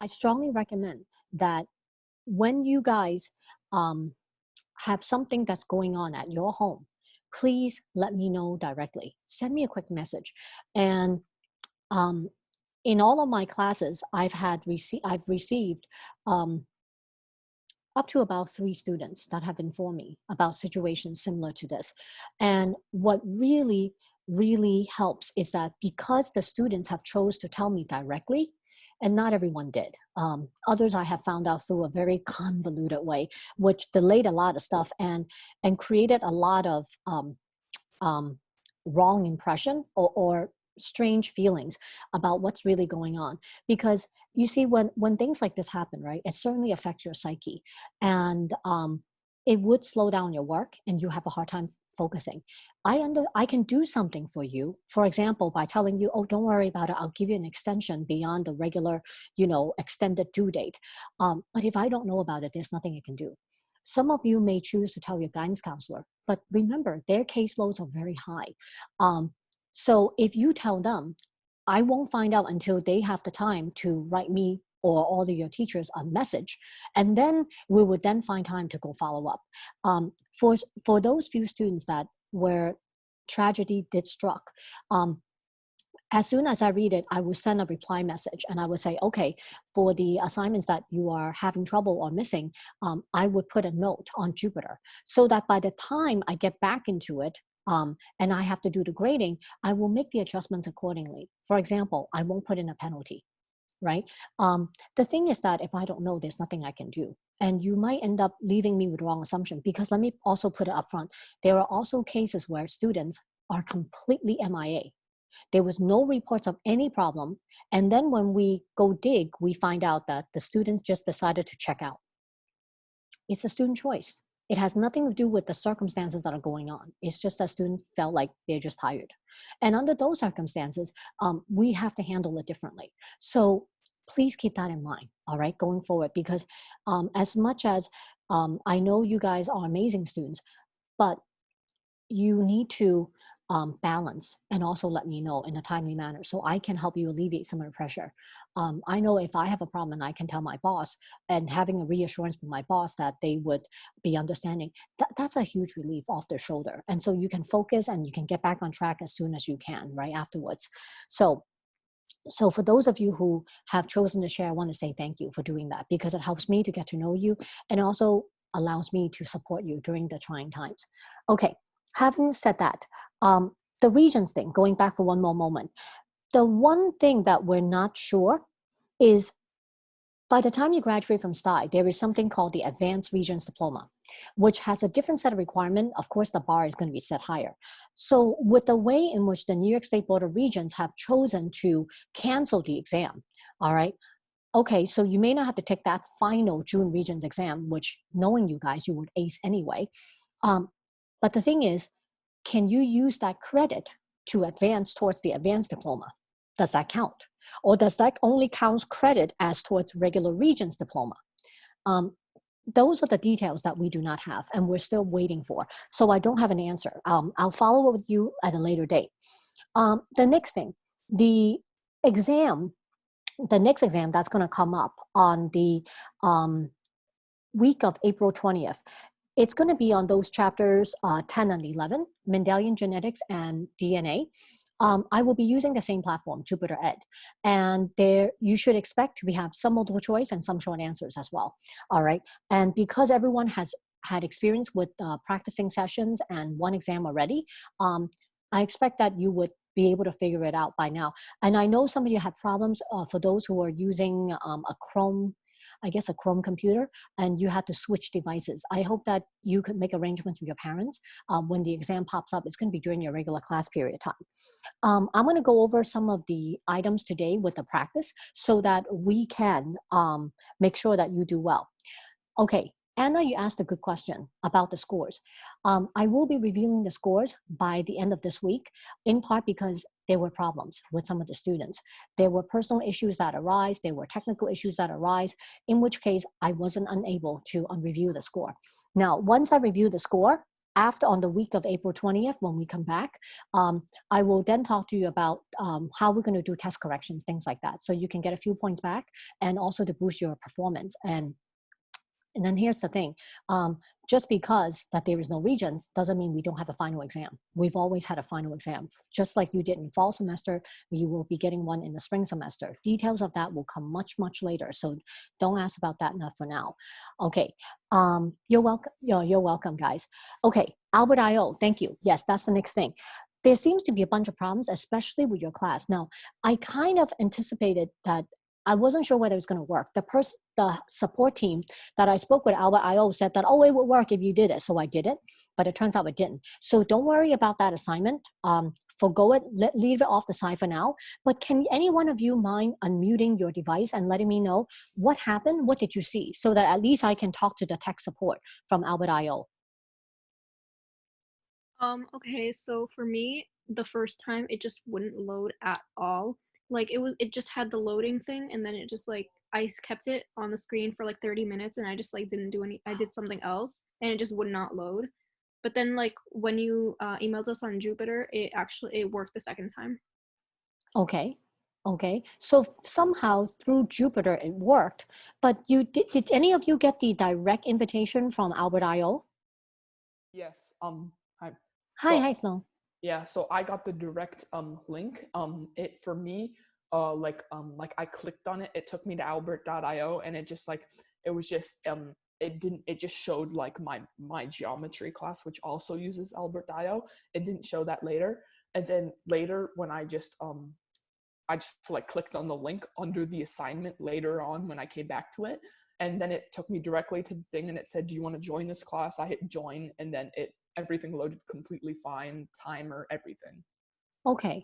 I strongly recommend that when you guys have something that's going on at your home, please let me know directly. Send me a quick message. And um, in all of my classes, I've received um, up to about 3 students that have informed me about situations similar to this. And what really helps is that because the students have chose to tell me directly, and not everyone did. Others I have found out through a very convoluted way, which delayed a lot of stuff and created a lot of um, wrong impression or strange feelings about what's really going on. Because you see, when things like this happen, right, it certainly affects your psyche, and it would slow down your work, and you have a hard time focusing. I can do something for you, for example, by telling you, oh, don't worry about it, I'll give you an extension beyond the regular, extended due date. But if I don't know about it, there's nothing I can do. Some of you may choose to tell your guidance counselor, but remember, their caseloads are very high. So if you tell them, I won't find out until they have the time to write me or all of your teachers a message, and then we would then find time to go follow up. For those few students that where tragedy did struck, as soon as I read it, I will send a reply message and I would say, okay, for the assignments that you are having trouble or missing, I would put a note on Jupiter so that by the time I get back into it, and I have to do the grading, I will make the adjustments accordingly. For example, I won't put in a penalty, right? The thing is that if I don't know, there's nothing I can do. And you might end up leaving me with wrong assumption, because let me also put it up front. There are also cases where students are completely MIA. There was no reports of any problem. And then when we go dig, we find out that the students just decided to check out. It's a student choice. It has nothing to do with the circumstances that are going on. It's just that students felt like they're just tired. And under those circumstances, we have to handle it differently. So please keep that in mind, all right, going forward, because as much as I know you guys are amazing students, but you need to balance and also let me know in a timely manner so I can help you alleviate some of the pressure. I know if I have a problem and I can tell my boss, and having a reassurance from my boss that they would be understanding, that's a huge relief off their shoulder. And so you can focus and you can get back on track as soon as you can, right afterwards. So for those of you who have chosen to share, I want to say thank you for doing that, because it helps me to get to know you and also allows me to support you during the trying times. Okay, having said that, the regions thing, going back for one more moment, the one thing that we're not sure is by the time you graduate from STI, there is something called the Advanced Regions Diploma, which has a different set of requirements. Of course, the bar is going to be set higher. So with the way in which the New York State Board of Regents have chosen to cancel the exam, all right, okay, so you may not have to take that final June Regents exam, which knowing you guys, you would ace anyway. But the thing is, can you use that credit to advance towards the advanced diploma? Does that count? Or does that only count credit as towards regular Regents diploma? Those are the details that we do not have, and we're still waiting for. So I don't have an answer. I'll follow up with you at a later date. The next thing, the exam, the next exam that's going to come up on the week of April 20th, it's going to be on those chapters 10 and 11, Mendelian genetics and DNA. I will be using the same platform, Jupiter Ed, and there you should expect to have some multiple choice and some short answers as well. All right, and because everyone has had experience with practicing sessions and one exam already, I expect that you would be able to figure it out by now. And I know some of you had problems for those who are using a Chrome, I guess a Chrome computer, and you had to switch devices. I hope that you could make arrangements with your parents. When the exam pops up, it's going to be during your regular class period of time. I'm going to go over some of the items today with the practice so that we can make sure that you do well. Okay, Anna, you asked a good question about the scores. I will be reviewing the scores by the end of this week, in part because there were problems with some of the students. There were personal issues that arise, there were technical issues that arise, in which case I wasn't unable to review the score. Now, once I review the score, after, on the week of April 20th, when we come back, I will then talk to you about how we're going to do test corrections, things like that. So you can get a few points back, and also to boost your performance. And then here's the thing, just because that there is no regions doesn't mean we don't have a final exam. We've always had a final exam. Just like you did in fall semester, you will be getting one in the spring semester. Details of that will come much, much later. So don't ask about that enough for now. Okay, you're welcome. You're welcome, guys. Okay, Albert IO, thank you. Yes, that's the next thing. There seems to be a bunch of problems, especially with your class. Now, I kind of anticipated that. I wasn't sure whether it was going to work. The support team that I spoke with, Albert IO, said that, oh, it would work if you did it. So I did it, but it turns out it didn't. So don't worry about that assignment. Forgo it, leave it off the side for now. But can any one of you mind unmuting your device and letting me know what happened? What did you see? So that at least I can talk to the tech support from Albert IO. Okay, so for me, the first time it just wouldn't load at all. Like it just had the loading thing, and then it just like I kept it on the screen for like 30 minutes, and I just like didn't do I did something else, and it just would not load. But then like when you emailed us on Jupiter, it worked the second time. Okay. Okay. So somehow through Jupiter it worked, but did any of you get the direct invitation from Albert IO? Yes. Hi. Hi, So hi, Sloan. yeah, so I got the direct link. It for me, like I clicked on it, it took me to albert.io, and it just like it was just it just showed like my geometry class, which also uses albert.io. It didn't show that later. And then later when I just like clicked on the link under the assignment later on when I came back to it, and then it took me directly to the thing, and it said, do you want to join this class? I hit join, and then everything loaded completely fine, timer, everything. Okay.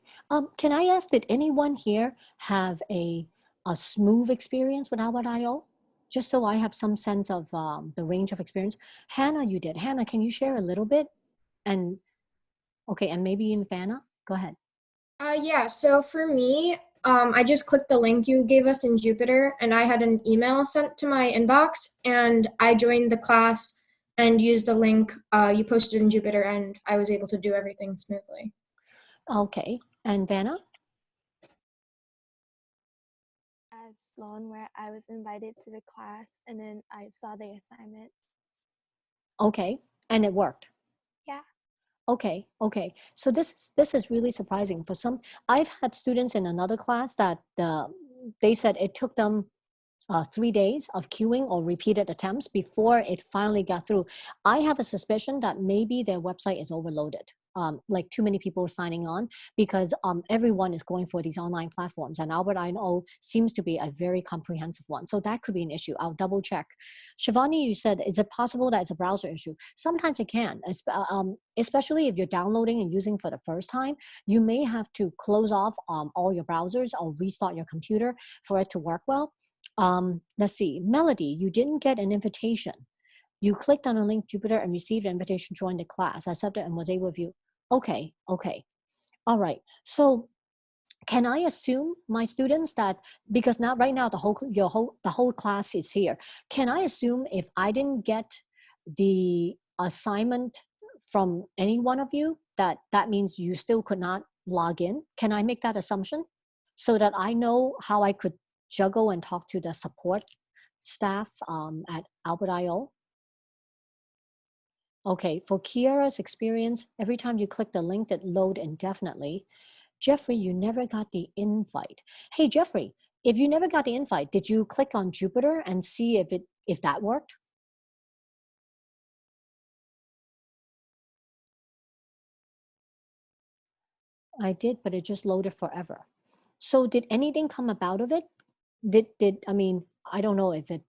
Can I ask, did anyone here have a smooth experience with Albert IO? Just so I have some sense of the range of experience. Hannah, you did. Hannah, can you share a little bit? And okay, and maybe in Vanna? Go ahead. Yeah, so for me, I just clicked the link you gave us in Jupiter, and I had an email sent to my inbox, and I joined the class and used the link you posted in Jupiter, and I was able to do everything smoothly. Okay. And Vanna? As Sloan, where I was invited to the class and then I saw the assignment. Okay. And it worked. Yeah. Okay, okay. So this is really surprising. For some, I've had students in another class that they said it took them 3 days of queuing or repeated attempts before it finally got through. I have a suspicion that maybe their website is overloaded. Like too many people signing on, because everyone is going for these online platforms, and Albert IO seems to be a very comprehensive one. So that could be an issue. I'll double check. Shivani, you said, is it possible that it's a browser issue? Sometimes it can, especially if you're downloading and using for the first time. You may have to close off all your browsers or restart your computer for it to work well. Let's see, Melody, you didn't get an invitation. You clicked on a link, Jupiter, and received an invitation to join the class. I accepted and was able to view. Okay, okay. All right. So can I assume, my students, that because now right now the whole class is here, can I assume if I didn't get the assignment from any one of you, that means you still could not log in? Can I make that assumption so that I know how I could juggle and talk to the support staff at Albert IO? Okay, for Kiara's experience, every time you click the link that load indefinitely. Jeffrey, you never got the invite. Hey, Jeffrey, if you never got the invite, did you click on Jupiter and see if that worked? I did, but it just loaded forever. So did anything come about of it? I mean, I don't know if it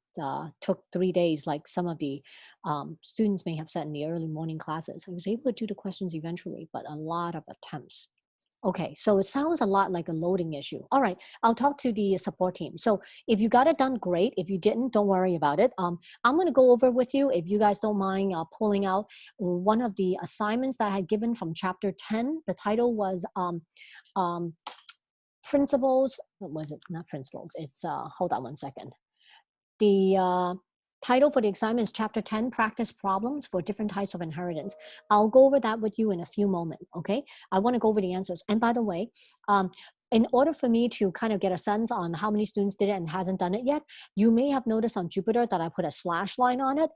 took 3 days like some of the students may have said in the early morning classes. I was able to do the questions eventually, but a lot of attempts. Okay, so it sounds a lot like a loading issue. All right, I'll talk to the support team. So if you got it done, great. If you didn't, don't worry about it. I'm going to go over with you, if you guys don't mind pulling out one of the assignments that I had given from chapter 10. The title was principles. What was it? Not principles. It's, hold on one second. The title for the assignment is Chapter 10, Practice Problems for Different Types of Inheritance. I'll go over that with you in a few moments, okay? I want to go over the answers. And by the way, in order for me to kind of get a sense on how many students did it and hasn't done it yet, you may have noticed on Jupyter that I put a slash line on it.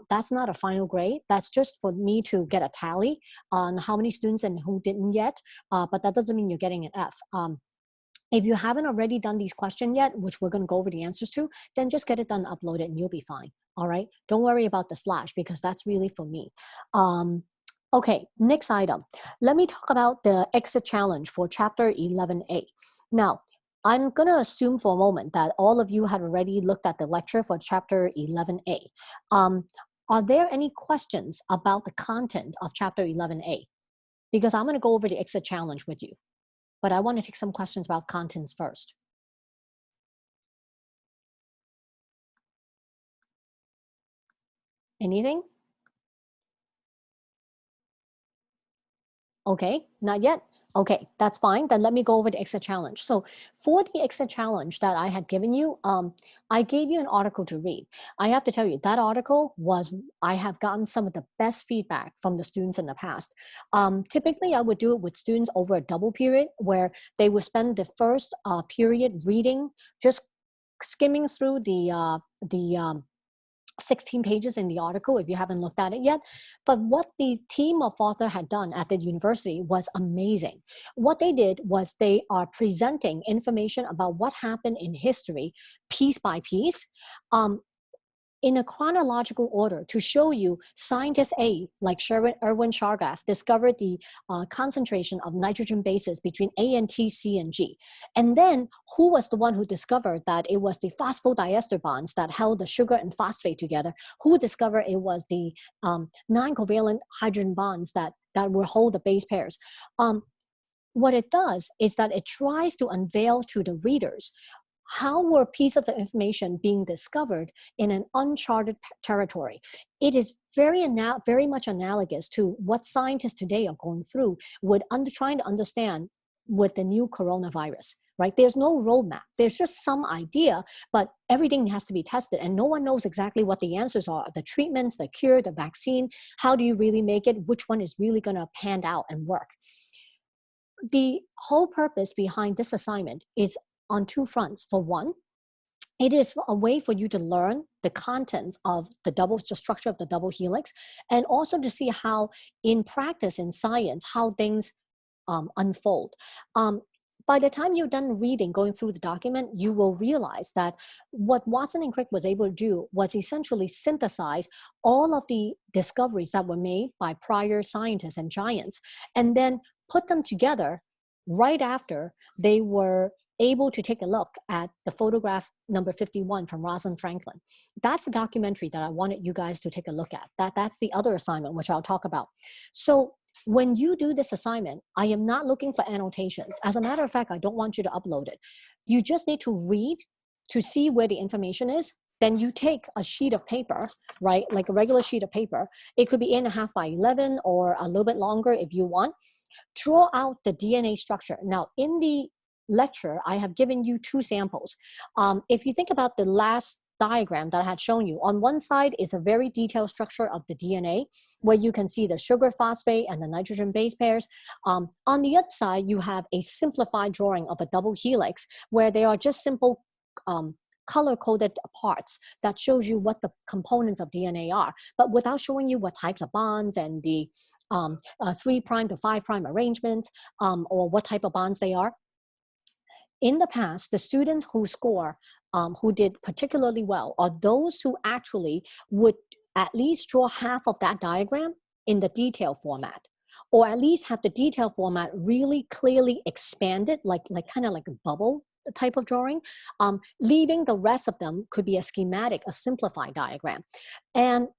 That's not a final grade. That's just for me to get a tally on how many students and who didn't yet, but that doesn't mean you're getting an F. If you haven't already done these questions yet, which we're going to go over the answers to, then just get it done, upload it, and you'll be fine. All right? Don't worry about the slash because that's really for me. Okay, next item. Let me talk about the exit challenge for Chapter 11A. Now, I'm going to assume for a moment that all of you had already looked at the lecture for Chapter 11A. Are there any questions about the content of Chapter 11A? Because I'm going to go over the exit challenge with you. But I want to take some questions about contents first. Anything? Okay, not yet. Okay, that's fine. Then let me go over the exit challenge. So for the exit challenge that I had given you, I gave you an article to read. I have to tell you, that article I have gotten some of the best feedback from the students in the past. Typically, I would do it with students over a double period where they would spend the first period reading, just skimming through the 16 pages in the article if you haven't looked at it yet. But what the team of author had done at the university was amazing. What they did was they are presenting information about what happened in history piece by piece. In a chronological order to show you scientist A, like Erwin Chargaff, discovered the concentration of nitrogen bases between A and T, C, and G. And then who was the one who discovered that it was the phosphodiester bonds that held the sugar and phosphate together? Who discovered it was the non-covalent hydrogen bonds that will hold the base pairs? What it does is that it tries to unveil to the readers how were pieces of information being discovered in an uncharted territory. It is very much analogous to what scientists today are going through with trying to understand with the new coronavirus, right? There's no roadmap. There's just some idea, but everything has to be tested and no one knows exactly what the answers are. The treatments, the cure, the vaccine, how do you really make it? Which one is really gonna pan out and work? The whole purpose behind this assignment is on two fronts. For one, it is a way for you to learn the contents of the structure of the double helix, and also to see how in practice in science, how things unfold. By the time you're done reading, going through the document, you will realize that what Watson and Crick was able to do was essentially synthesize all of the discoveries that were made by prior scientists and giants, and then put them together right after they were able to take a look at the photograph number 51 from Rosalind Franklin. That's the documentary that I wanted you guys to take a look at. That's the other assignment, which I'll talk about. So when you do this assignment, I am not looking for annotations. As a matter of fact, I don't want you to upload it. You just need to read to see where the information is. Then you take a sheet of paper, right? Like a regular sheet of paper. It could be 8.5 by 11 or a little bit longer if you want. Draw out the DNA structure. Now, in the lecture, I have given you two samples. If you think about the last diagram that I had shown you, on one side is a very detailed structure of the DNA where you can see the sugar phosphate and the nitrogen base pairs. On the other side, you have a simplified drawing of a double helix where they are just simple color-coded parts that shows you what the components of DNA are, but without showing you what types of bonds and the 3' to 5' arrangements or what type of bonds they are. In the past, the students who score, who did particularly well, are those who actually would at least draw half of that diagram in the detail format, or at least have the detail format really clearly expanded, like kind of like a bubble type of drawing, leaving the rest of them could be a schematic, a simplified diagram. And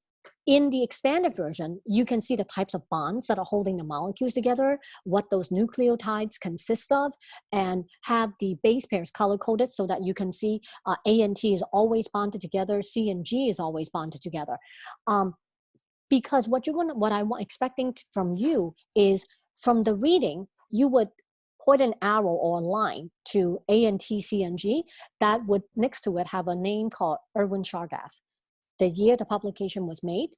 in the expanded version, you can see the types of bonds that are holding the molecules together, what those nucleotides consist of, and have the base pairs color-coded so that you can see A and T is always bonded together, C and G is always bonded together. Because what I'm expecting from you is from the reading, you would put an arrow or a line to A and T, C and G that would next to it have a name called Erwin Chargaff. the year the publication was made,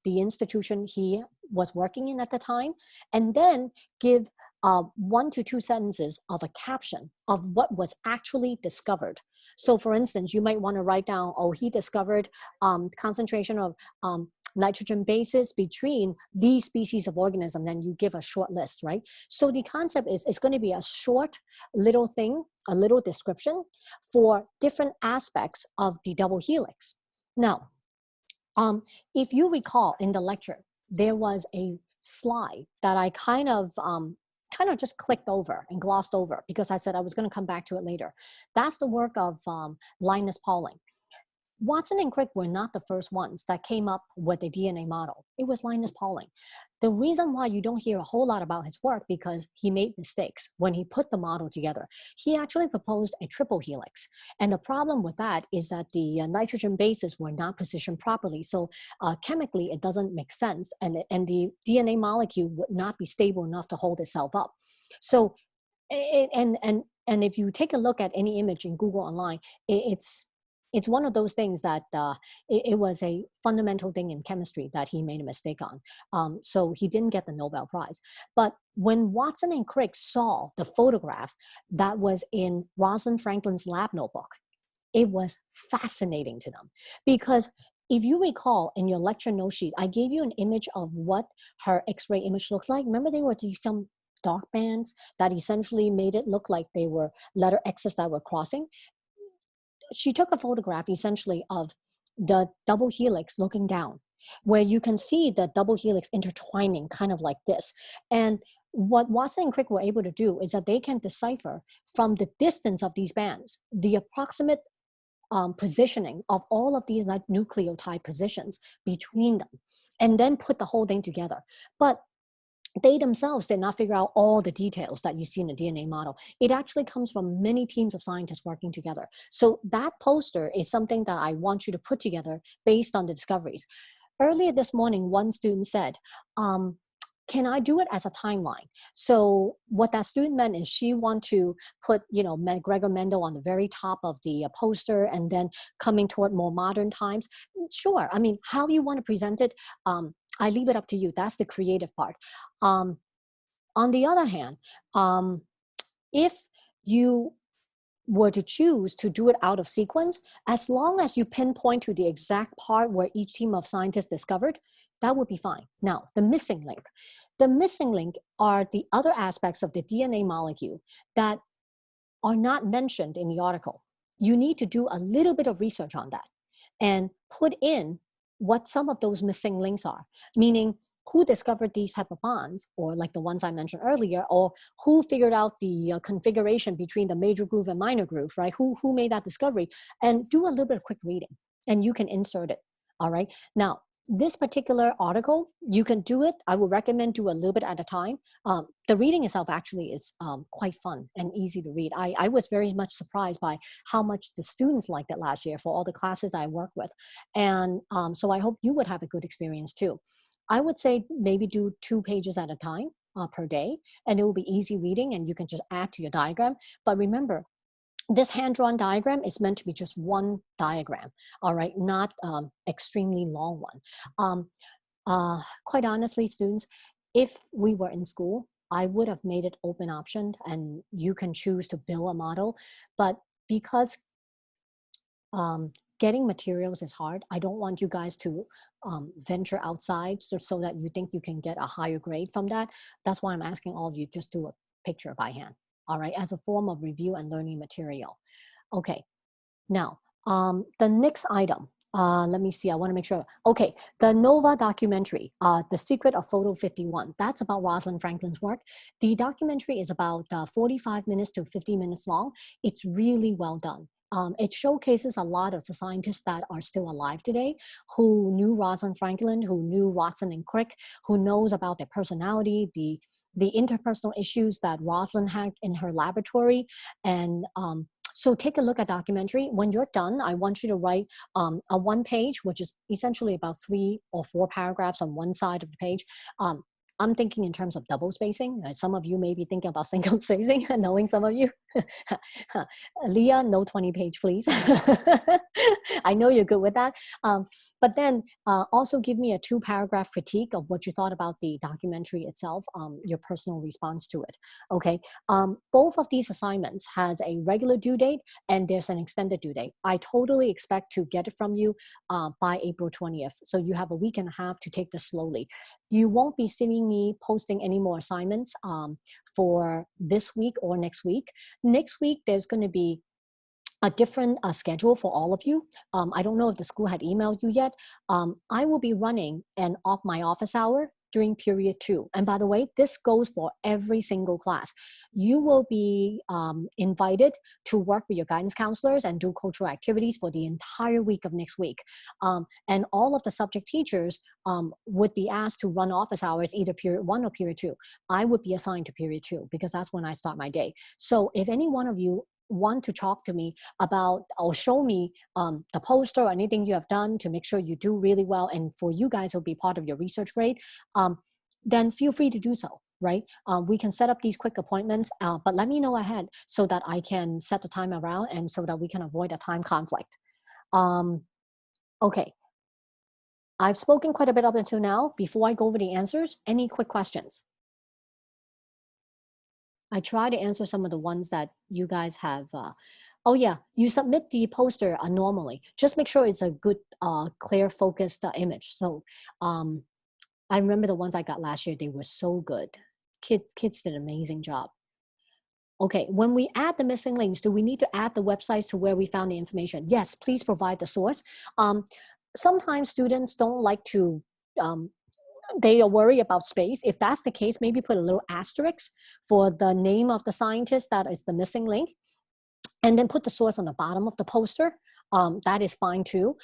the institution he was working in at the time, and then give 1 to 2 sentences of a caption of what was actually discovered. So for instance, you might want to write down, oh, he discovered concentration of nitrogen bases between these species of organism, then you give a short list, right? So the concept is it's going to be a short little thing, a little description for different aspects of the double helix. Now, if you recall in the lecture, there was a slide that I kind of just clicked over and glossed over because I said I was going to come back to it later. That's the work of Linus Pauling. Watson and Crick were not the first ones that came up with a DNA model. It was Linus Pauling. The reason why you don't hear a whole lot about his work because he made mistakes when he put the model together. He actually proposed a triple helix. And the problem with that is that the nitrogen bases were not positioned properly. So chemically, it doesn't make sense. And the DNA molecule would not be stable enough to hold itself up. So, and if you take a look at any image in Google online, it's one of those things that it was a fundamental thing in chemistry that he made a mistake on. So he didn't get the Nobel Prize. But when Watson and Crick saw the photograph that was in Rosalind Franklin's lab notebook, it was fascinating to them. Because if you recall in your lecture note sheet, I gave you an image of what her X-ray image looks like. Remember there were these some dark bands that essentially made it look like they were letter X's that were crossing? She took a photograph essentially of the double helix looking down, where you can see the double helix intertwining kind of like this. And what Watson and Crick were able to do is that they can decipher from the distance of these bands, the approximate positioning of all of these nucleotide positions between them, and then put the whole thing together. But they themselves did not figure out all the details that you see in the DNA model. It actually comes from many teams of scientists working together. So that poster is something that I want you to put together based on the discoveries. Earlier this morning, one student said, can I do it as a timeline? So what that student meant is she want to put, Gregor Mendel on the very top of the poster and then coming toward more modern times. Sure. I mean, how you want to present it, I leave it up to you. That's the creative part. On the other hand, if you were to choose to do it out of sequence, as long as you pinpoint to the exact part where each team of scientists discovered, that would be fine. Now, the missing link. The missing link are the other aspects of the DNA molecule that are not mentioned in the article. You need to do a little bit of research on that and put in what some of those missing links are, meaning who discovered these type of bonds, or like the ones I mentioned earlier, or who figured out the configuration between the major groove and minor groove, right? Who made that discovery? And do a little bit of quick reading and you can insert it, all right? Now, this particular article, you can do it. I would recommend do a little bit at a time. The reading itself actually is quite fun and easy to read. I was very much surprised by how much the students liked it last year for all the classes I work with. And so I hope you would have a good experience too. I would say maybe do 2 pages at a time per day, and it will be easy reading and you can just add to your diagram. But remember, this hand-drawn diagram is meant to be just one diagram, all right, not extremely long one. Quite honestly, students, if we were in school, I would have made it open option and you can choose to build a model. But because getting materials is hard, I don't want you guys to venture outside so that you think you can get a higher grade from that. That's why I'm asking all of you just do a picture by hand, all right, as a form of review and learning material. Okay, now the next item, let me see, I want to make sure. Okay, the NOVA documentary, The Secret of Photo 51, that's about Rosalind Franklin's work. The documentary is about 45 minutes to 50 minutes long. It's really well done. It showcases a lot of the scientists that are still alive today, who knew Rosalind Franklin, who knew Watson and Crick, who knows about their personality, the interpersonal issues that Rosalind had in her laboratory. And so take a look at documentary. When you're done, I want you to write a 1 page, which is essentially about 3 or 4 paragraphs on one side of the page, I'm thinking in terms of double spacing. Some of you may be thinking about single spacing, knowing some of you. Leah, no 20-page, please. I know you're good with that. But then also give me a 2-paragraph critique of what you thought about the documentary itself, your personal response to it. Okay. Both of these assignments has a regular due date and there's an extended due date. I totally expect to get it from you by April 20th. So you have a week and a half to take this slowly. You won't be seeing me posting any more assignments for this week or next week. Next week, there's going to be a different schedule for all of you. I don't know if the school had emailed you yet. I will be running my office hour during period 2. And by the way, this goes for every single class. You will be invited to work with your guidance counselors and do cultural activities for the entire week of next week. And all of the subject teachers would be asked to run office hours, either period 1 or period 2. I would be assigned to period 2 because that's when I start my day. So if any one of you want to talk to me about or show me the poster or anything you have done to make sure you do really well, and for you guys it'll be part of your research grade, then feel free to do so, right? We can set up these quick appointments, but let me know ahead so that I can set the time around and so that we can avoid a time conflict. Okay, I've spoken quite a bit up until now. Before I go over the answers, any quick questions? I try to answer some of the ones that you guys have. Oh yeah, you submit the poster normally. Just make sure it's a good, clear, focused image. So I remember the ones I got last year, they were so good. Kids did an amazing job. Okay, when we add the missing links, do we need to add the websites to where we found the information? Yes, please provide the source. Sometimes students don't like to, they are worried about space. If that's the case, maybe put a little asterisk for the name of the scientist that is the missing link, and then put the source on the bottom of the poster. That is fine too.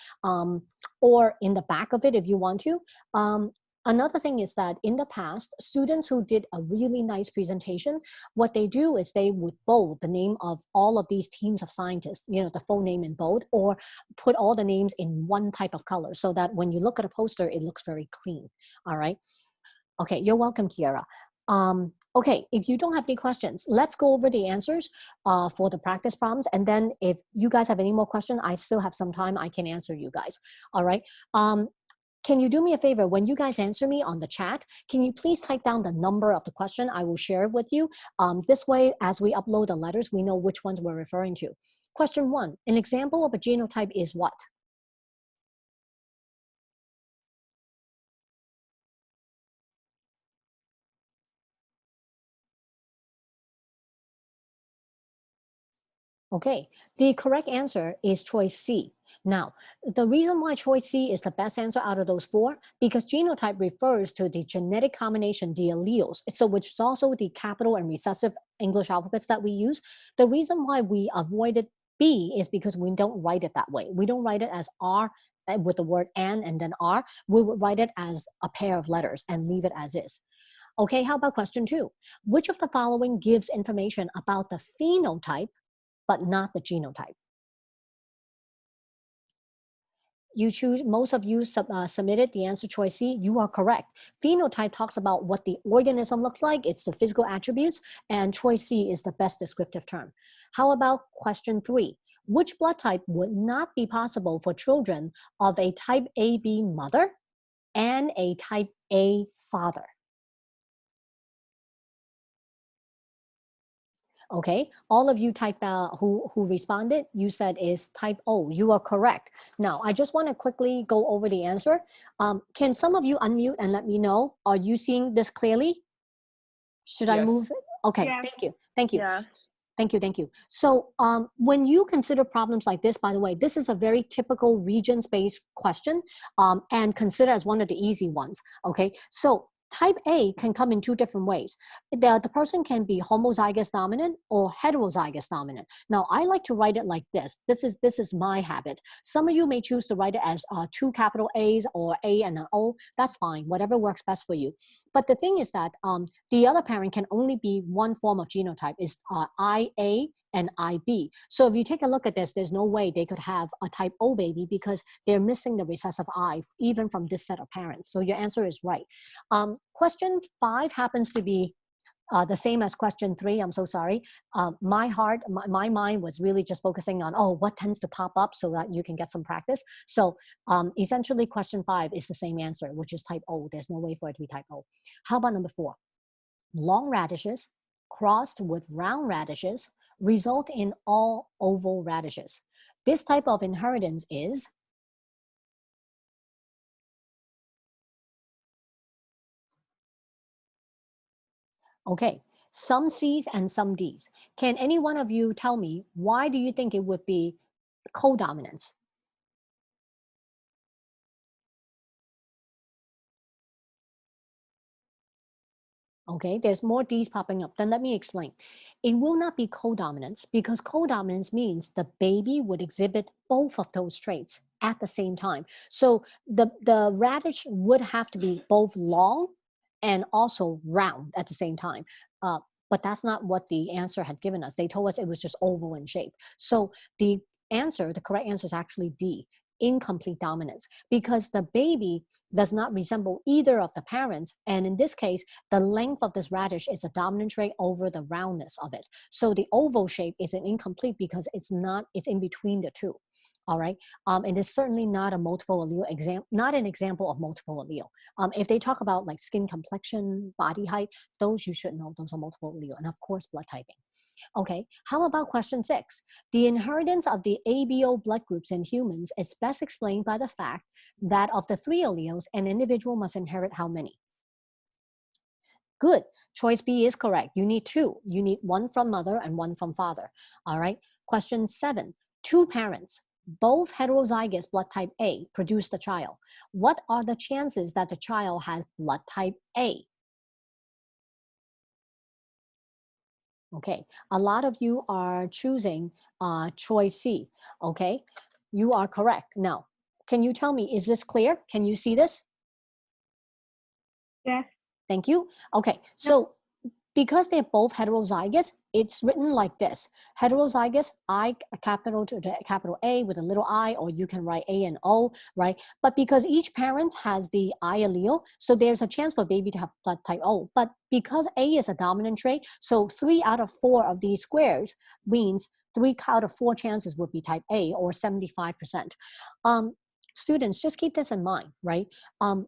Or in the back of it if you want to. Another thing is that in the past, students who did a really nice presentation, what they do is they would bold the name of all of these teams of scientists, the full name in bold, or put all the names in one type of color so that when you look at a poster, it looks very clean, all right? Okay, you're welcome, Kiara. Okay, if you don't have any questions, let's go over the answers for the practice problems. And then if you guys have any more questions, I still have some time, I can answer you guys, all right? Can you do me a favor? When you guys answer me on the chat, can you please type down the number of the question? I will share it with you. This way, as we upload the letters, we know which ones we're referring to. Question 1, an example of a genotype is what? Okay, the correct answer is choice C. Now, the reason why choice C is the best answer out of those 4, because genotype refers to the genetic combination, the alleles, so which is also the capital and recessive English alphabets that we use. The reason why we avoided B is because we don't write it that way. We don't write it as R with the word and then R. We would write it as a pair of letters and leave it as is. Okay, how about question 2? Which of the following gives information about the phenotype but not the genotype? You choose, most of you submitted the answer choice C. You are correct. Phenotype talks about what the organism looks like. It's the physical attributes, and choice C is the best descriptive term. How about question 3? Which blood type would not be possible for children of a type AB mother and a type A father? Okay, all of you type who responded, you said is type O. You are correct. Now, I just want to quickly go over the answer. Can some of you unmute and let me know? Are you seeing this clearly? Should I move? Okay, yeah. Thank you. Thank you. Yeah. Thank you, thank you. So when you consider problems like this, by the way, this is a very typical regions-based question and consider as one of the easy ones, okay? So type A can come in 2 different ways. The person can be homozygous dominant or heterozygous dominant. Now, I like to write it like this. This is my habit. Some of you may choose to write it as 2 capital A's or A and an O. That's fine, whatever works best for you. But the thing is that the other parent can only be one form of genotype. Is IA and IB. So if you take a look at this, there's no way they could have a type O baby because they're missing the recessive I, even from this set of parents. So your answer is right. Question 5 happens to be the same as question 3. I'm so sorry. My mind was really just focusing on, oh, what tends to pop up so that you can get some practice. So essentially question 5 is the same answer, which is type O. There's no way for it to be type O. How about number 4? Long radishes crossed with round radishes result in all oval radishes. This type of inheritance is okay, some C's and some D's. Can any one of you tell me why do you think it would be codominance? Okay, there's more D's popping up. Then let me explain. It will not be codominance because codominance means the baby would exhibit both of those traits at the same time. So the radish would have to be both long and also round at the same time. But that's not what the answer had given us. They told us it was just oval in shape. So the correct answer is actually D, incomplete dominance, because the baby does not resemble either of the parents. And in this case, the length of this radish is a dominant trait over the roundness of it. So the oval shape is an incomplete because it's in between the two. All right. And it's certainly not a multiple allele not an example of multiple allele. If they talk about like skin complexion, body height, those you should know, those are multiple allele. And of course, blood typing. Okay, how about question 6? The inheritance of the ABO blood groups in humans is best explained by the fact that of the 3 alleles, an individual must inherit how many? Good. Choice B is correct. You need 2. You need 1 from mother and 1 from father. All right. Question 7. 2 parents, both heterozygous blood type A, produced a child. What are the chances that the child has blood type A? Okay, a lot of you are choosing choice C. Okay, you are correct. Now, can you tell me, is this clear? Can you see this? Yes. Thank you. Okay, so because they're both heterozygous, it's written like this. Heterozygous, I capital to the capital A with a little I, or you can write A and O, right? But because each parent has the I allele, so there's a chance for baby to have blood type O. But because A is a dominant trait, so 3 out of 4 of these squares means 3 out of 4 chances would be type A, or 75%. Students, just keep this in mind, right?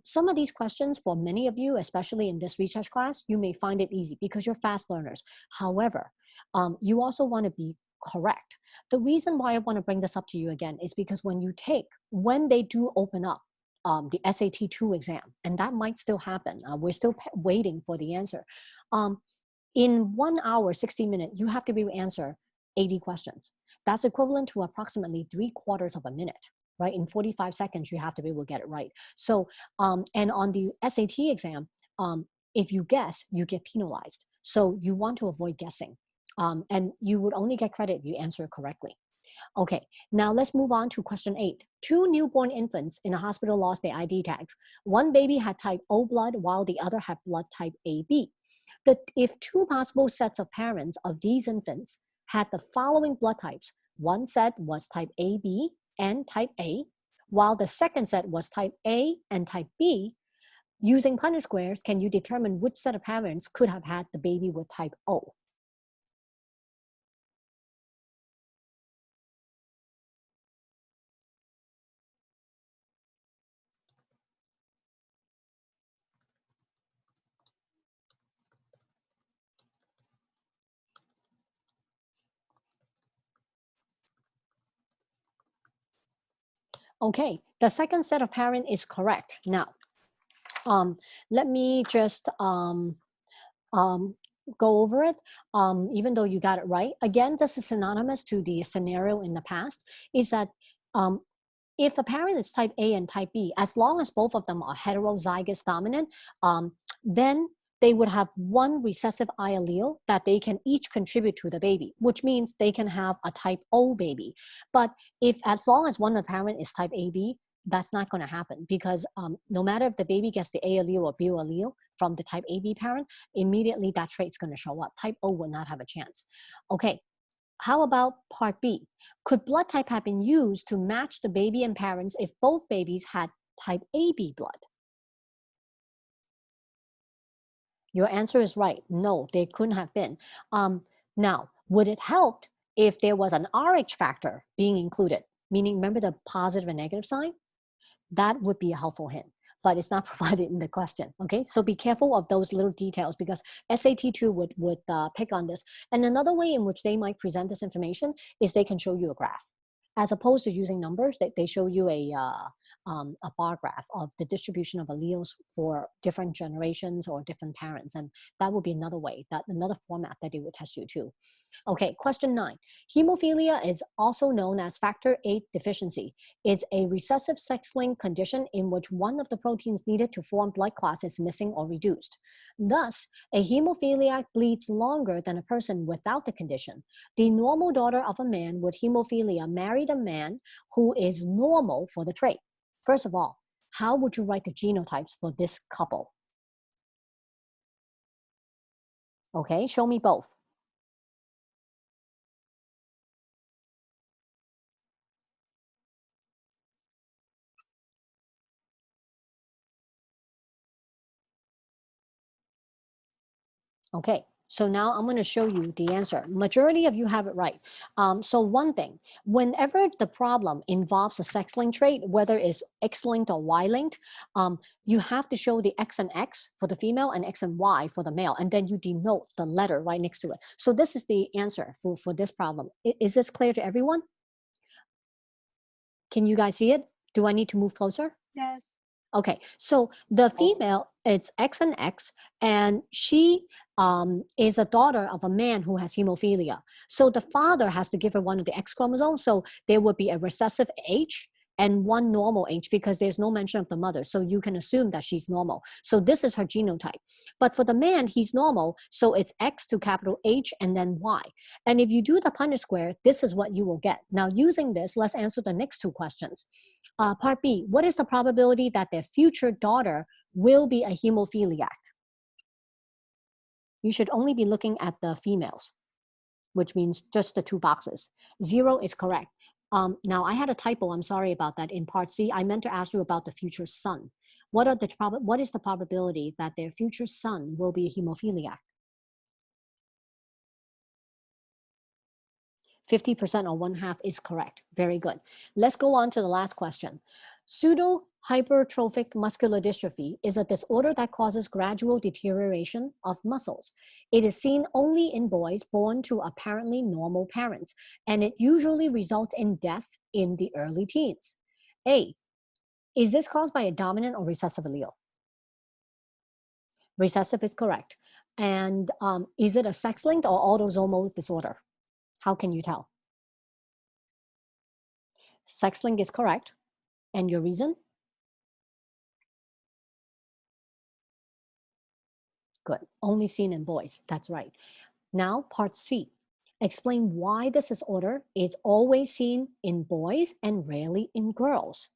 Some of these questions for many of you, especially in this research class, you may find it easy because you're fast learners. However, you also want to be correct. The reason why I want to bring this up to you again is because when they do open up the SAT-2 exam, and that might still happen, we're still waiting for the answer. In 1 hour, 60 minutes, you have to be able to answer 80 questions. That's equivalent to approximately 3/4 of a minute. Right? In 45 seconds, you have to be able to get it right. So, and on the SAT exam, if you guess, you get penalized. So you want to avoid guessing. And you would only get credit if you answer correctly. Okay, now let's move on to question 8. 2 newborn infants in a hospital lost their ID tags. One baby had type O blood while the other had blood type AB. If 2 possible sets of parents of these infants had the following blood types, one set was type AB and type A, while the second set was type A and type B, using Punnett squares, can you determine which set of parents could have had the baby with type O? Okay, the second set of parent is correct. Now, let me just go over it, even though you got it right. Again, this is synonymous to the scenario in the past, is that if a parent is type A and type B, as long as both of them are heterozygous dominant, then they would have one recessive I allele that they can each contribute to the baby, which means they can have a type O baby. But if as long as one of the parent is type AB, that's not going to happen because no matter if the baby gets the A allele or B allele from the type AB parent, immediately that trait's going to show up. Type O will not have a chance. Okay, how about part B? Could blood type have been used to match the baby and parents if both babies had type AB blood? Your answer is right. No, they couldn't have been. Now, would it help if there was an RH factor being included? Meaning, remember the positive and negative sign? That would be a helpful hint, but it's not provided in the question, okay? So be careful of those little details because SAT2 would pick on this. And another way in which they might present this information is they can show you a graph. As opposed to using numbers, they show you a bar graph of the distribution of alleles for different generations or different parents. And that would be another way, another format that they would test you too. Okay, question 9. Hemophilia is also known as factor VIII deficiency. It's a recessive sex-linked condition in which one of the proteins needed to form blood clots is missing or reduced. Thus, a hemophiliac bleeds longer than a person without the condition. The normal daughter of a man with hemophilia married a man who is normal for the trait. First of all, how would you write the genotypes for this couple? Okay, show me both. Okay, so now I'm going to show you the answer. Majority of you have it right. So one thing, whenever the problem involves a sex-linked trait, whether it's X-linked or Y-linked, you have to show the X and X for the female and X and Y for the male, and then you denote the letter right next to it. So this is the answer for this problem. Is this clear to everyone? Can you guys see it? Do I need to move closer? Yes. Okay, so the female, it's X and X, and she is a daughter of a man who has hemophilia. So the father has to give her one of the X chromosomes, so there would be a recessive H and one normal H because there's no mention of the mother, so you can assume that she's normal. So this is her genotype. But for the man, he's normal, so it's X to capital H and then Y. And if you do the Punnett square, this is what you will get. Now using this, let's answer the next two questions. Part B, what is the probability that their future daughter will be a hemophiliac? You should only be looking at the females, which means just the two boxes. 0 is correct. Now, I had a typo. I'm sorry about that. In part C, I meant to ask you about the future son. What is the probability that their future son will be a hemophiliac? 50% or 1/2 is correct. Very good. Let's go on to the last question. Pseudo-hypertrophic muscular dystrophy is a disorder that causes gradual deterioration of muscles. It is seen only in boys born to apparently normal parents, and it usually results in death in the early teens. A, is this caused by a dominant or recessive allele? Recessive is correct. And is it a sex-linked or autosomal disorder? How can you tell? Sex-linked is correct. And your reason? Good. Only seen in boys. That's right. Now, part C. Explain why this disorder is always seen in boys and rarely in girls.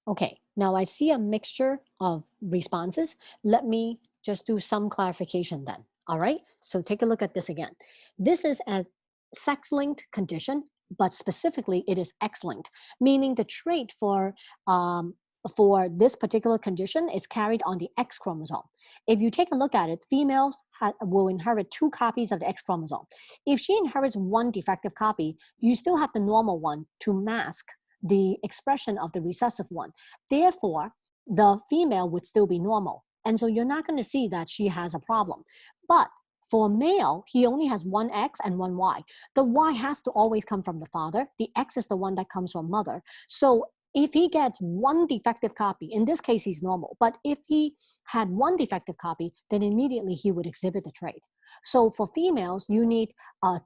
Okay, now I see a mixture of responses. Let me just do some clarification then. All right, so take a look at this again. This is a sex-linked condition, but specifically it is X-linked, meaning the trait for this particular condition is carried on the X chromosome. If you take a look at it, females will inherit 2 copies of the X chromosome. If she inherits 1 defective copy, you still have the normal one to mask the expression of the recessive one. Therefore, the female would still be normal. And so you're not going to see that she has a problem. But for male, he only has 1 X and 1 Y. The Y has to always come from the father. The X is the one that comes from mother. So if he gets 1 defective copy, in this case, he's normal. But if he had 1 defective copy, then immediately he would exhibit the trait. So for females, you need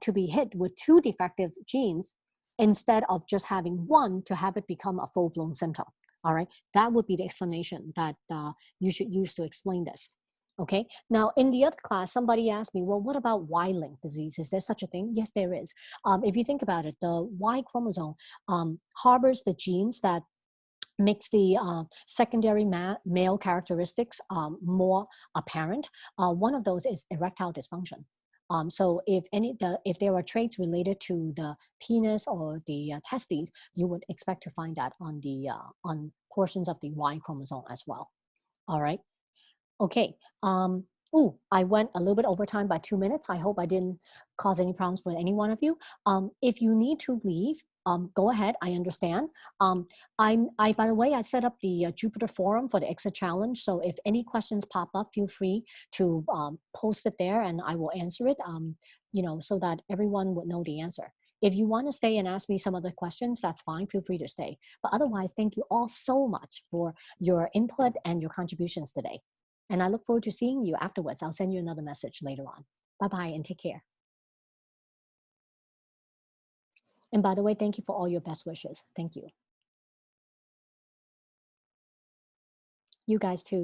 to be hit with 2 defective genes instead of just having 1 to have it become a full-blown symptom. All right, that would be the explanation that you should use to explain this. Okay. Now, in the other class, somebody asked me, well, what about Y-linked disease? Is there such a thing? Yes, there is. If you think about it, the Y chromosome harbors the genes that makes the secondary male characteristics more apparent. One of those is erectile dysfunction. So if there are traits related to the penis or the testes, you would expect to find that on portions of the Y chromosome as well. All right. Okay. I went a little bit over time by 2 minutes. I hope I didn't cause any problems for any one of you. If you need to leave, go ahead. I understand. By the way, I set up the Jupyter forum for the exit challenge. So if any questions pop up, feel free to post it there, and I will answer it. So that everyone would know the answer. If you want to stay and ask me some other questions, that's fine. Feel free to stay. But otherwise, thank you all so much for your input and your contributions today. And I look forward to seeing you afterwards. I'll send you another message later on. Bye-bye and take care. And by the way, thank you for all your best wishes. Thank you. You guys too.